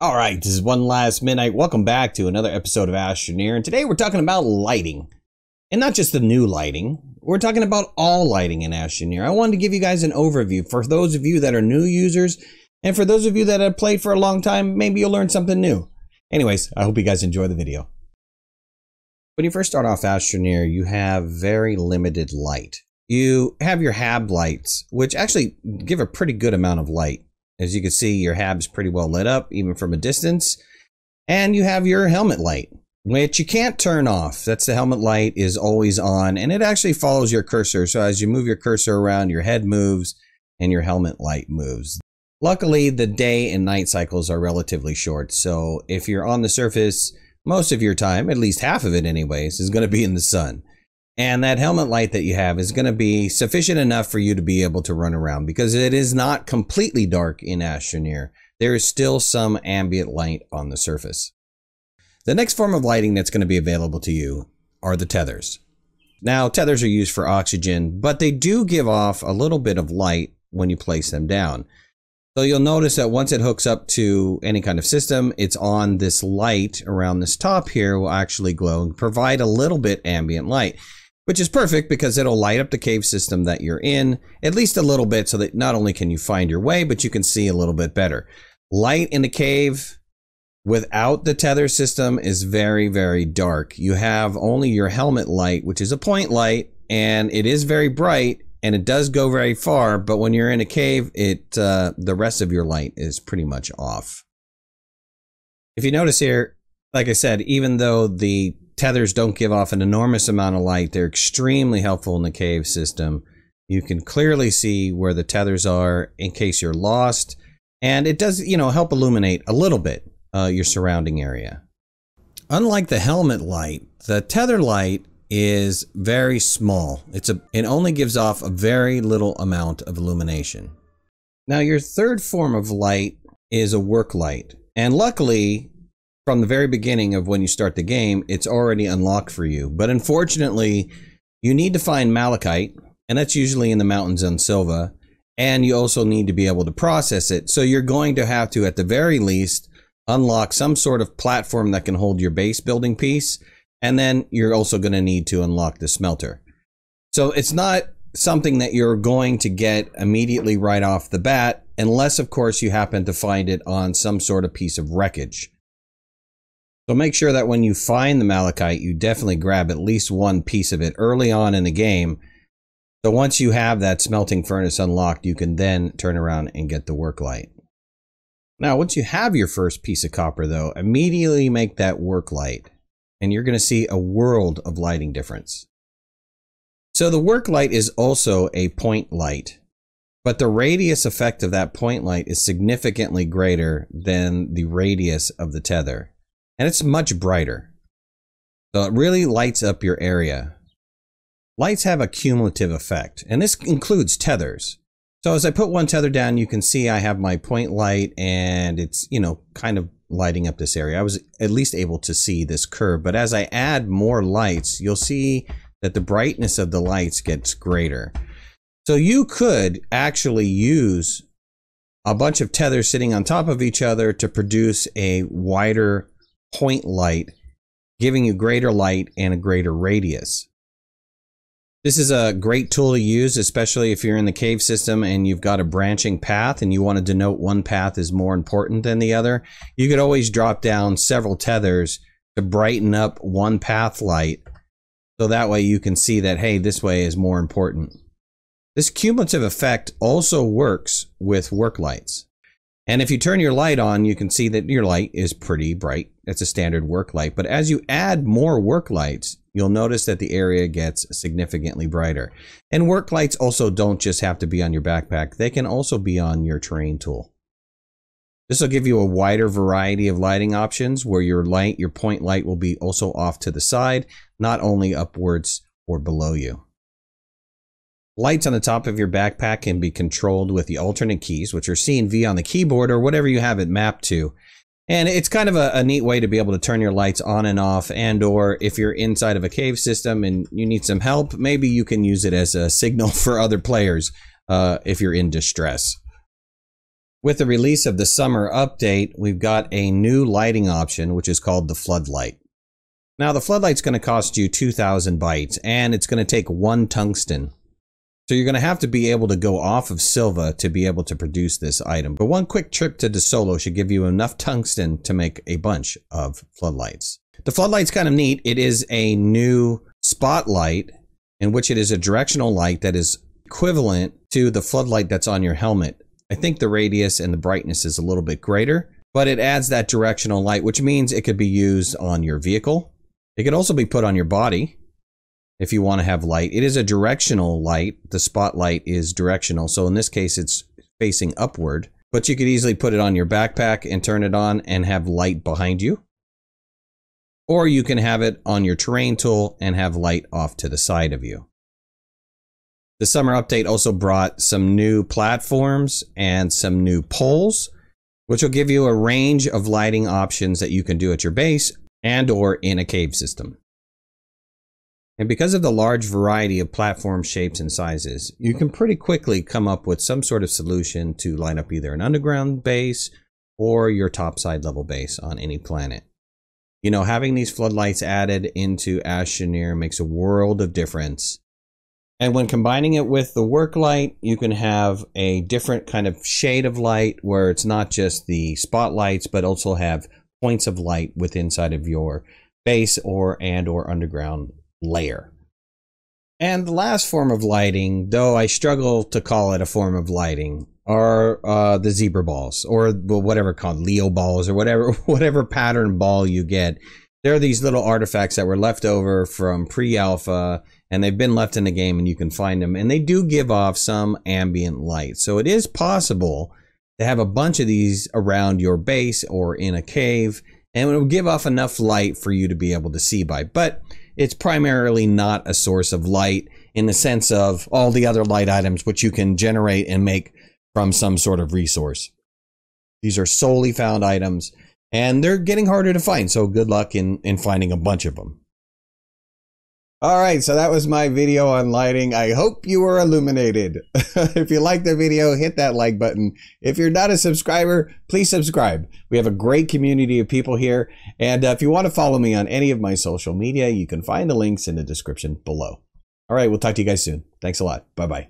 All right, this is One Last Midnight. Welcome back to another episode of Astroneer, and today we're talking about lighting. And not just the new lighting, we're talking about all lighting in Astroneer. I wanted to give you guys an overview for those of you that are new users, and for those of you that have played for a long time, maybe you'll learn something new. Anyways, I hope you guys enjoy the video. When you first start off Astroneer, you have very limited light. You have your hab lights, which actually give a pretty good amount of light. As you can see, your hab's pretty well lit up, even from a distance. And you have your helmet light, which you can't turn off. That's the helmet light is always on, and it actually follows your cursor. So as you move your cursor around, your head moves and your helmet light moves. Luckily, the day and night cycles are relatively short. So if you're on the surface, most of your time, at least half of it anyways, is going to be in the sun. And that helmet light that you have is going to be sufficient enough for you to be able to run around, because it is not completely dark in Astroneer. There is still some ambient light on the surface. The next form of lighting that's going to be available to you are the tethers. Now, tethers are used for oxygen, but they do give off a little bit of light when you place them down. So you'll notice that once it hooks up to any kind of system, it's on this light around this top here will actually glow and provide a little bit ambient light. Which is perfect because it'll light up the cave system that you're in, at least a little bit, so that not only can you find your way, but you can see a little bit better. Light in the cave without the tether system is very, very dark. You have only your helmet light, which is a point light, and it is very bright, and it does go very far, but when you're in a cave, the rest of your light is pretty much off. If you notice here, like I said, even though the tethers don't give off an enormous amount of light, they're extremely helpful in the cave system. You can clearly see where the tethers are in case you're lost, and it does, help illuminate a little bit your surrounding area. Unlike the helmet light, the tether light is very small. It only gives off a very little amount of illumination. Now, your third form of light is a work light, and luckily, from the very beginning of when you start the game, it's already unlocked for you. But unfortunately, you need to find malachite, and that's usually in the mountains on Silva, and you also need to be able to process it. So you're going to have to, at the very least, unlock some sort of platform that can hold your base building piece, and then you're also going to need to unlock the smelter. So it's not something that you're going to get immediately right off the bat, unless, of course, you happen to find it on some sort of piece of wreckage. So make sure that when you find the malachite, you definitely grab at least one piece of it early on in the game. So once you have that smelting furnace unlocked, you can then turn around and get the work light. Now, once you have your first piece of copper, though, immediately make that work light, and you're going to see a world of lighting difference. So the work light is also a point light, but the radius effect of that point light is significantly greater than the radius of the tether. And it's much brighter. So it really lights up your area. Lights have a cumulative effect, and this includes tethers. So as I put one tether down, you can see I have my point light, and it's, kind of lighting up this area. I was at least able to see this curve, but as I add more lights, you'll see that the brightness of the lights gets greater. So you could actually use a bunch of tethers sitting on top of each other to produce a wider point light, giving you greater light and a greater radius. This is a great tool to use, especially if you're in the cave system and you've got a branching path and you want to denote one path is more important than the other. You could always drop down several tethers to brighten up one path light, so that way you can see that, hey, this way is more important. This cumulative effect also works with work lights. And if you turn your light on, you can see that your light is pretty bright. It's a standard work light. But as you add more work lights, you'll notice that the area gets significantly brighter. And work lights also don't just have to be on your backpack. They can also be on your terrain tool. This will give you a wider variety of lighting options where your point light will be also off to the side, not only upwards or below you. Lights on the top of your backpack can be controlled with the alternate keys, which are C and V on the keyboard or whatever you have it mapped to. And it's kind of a neat way to be able to turn your lights on and off, and or if you're inside of a cave system and you need some help, maybe you can use it as a signal for other players if you're in distress. With the release of the summer update, we've got a new lighting option, which is called the Floodlight. Now, the Floodlight's going to cost you 2,000 bytes, and it's going to take 1 tungsten. So you're going to have to be able to go off of Silva to be able to produce this item. But one quick trip to DeSolo should give you enough tungsten to make a bunch of Floodlights. The Floodlight's kind of neat. It is a new spotlight in which it is a directional light that is equivalent to the floodlight that's on your helmet. I think the radius and the brightness is a little bit greater, but it adds that directional light, which means it could be used on your vehicle. It could also be put on your body if you want to have light. It is a directional light. The spotlight is directional, so in this case it's facing upward, but you could easily put it on your backpack and turn it on and have light behind you. Or you can have it on your terrain tool and have light off to the side of you. The summer update also brought some new platforms and some new poles, which will give you a range of lighting options that you can do at your base and or in a cave system. And because of the large variety of platform shapes and sizes, you can pretty quickly come up with some sort of solution to light up either an underground base or your topside level base on any planet. You know, having these floodlights added into Astroneer makes a world of difference. And when combining it with the work light, you can have a different kind of shade of light where it's not just the spotlights, but also have points of light within inside of your base or underground layer. And the last form of lighting, though I struggle to call it a form of lighting, are the zebra balls, or whatever called Leo balls, or whatever pattern ball you get. There are these little artifacts that were left over from pre-alpha, and they've been left in the game, and you can find them, and they do give off some ambient light. So it is possible to have a bunch of these around your base or in a cave, and it will give off enough light for you to be able to see by. But it's primarily not a source of light in the sense of all the other light items which you can generate and make from some sort of resource. These are solely found items, and they're getting harder to find, so good luck in finding a bunch of them. Alright, so that was my video on lighting. I hope you were illuminated. If you liked the video, hit that like button. If you're not a subscriber, please subscribe. We have a great community of people here, and if you want to follow me on any of my social media, you can find the links in the description below. Alright, we'll talk to you guys soon. Thanks a lot. Bye-bye.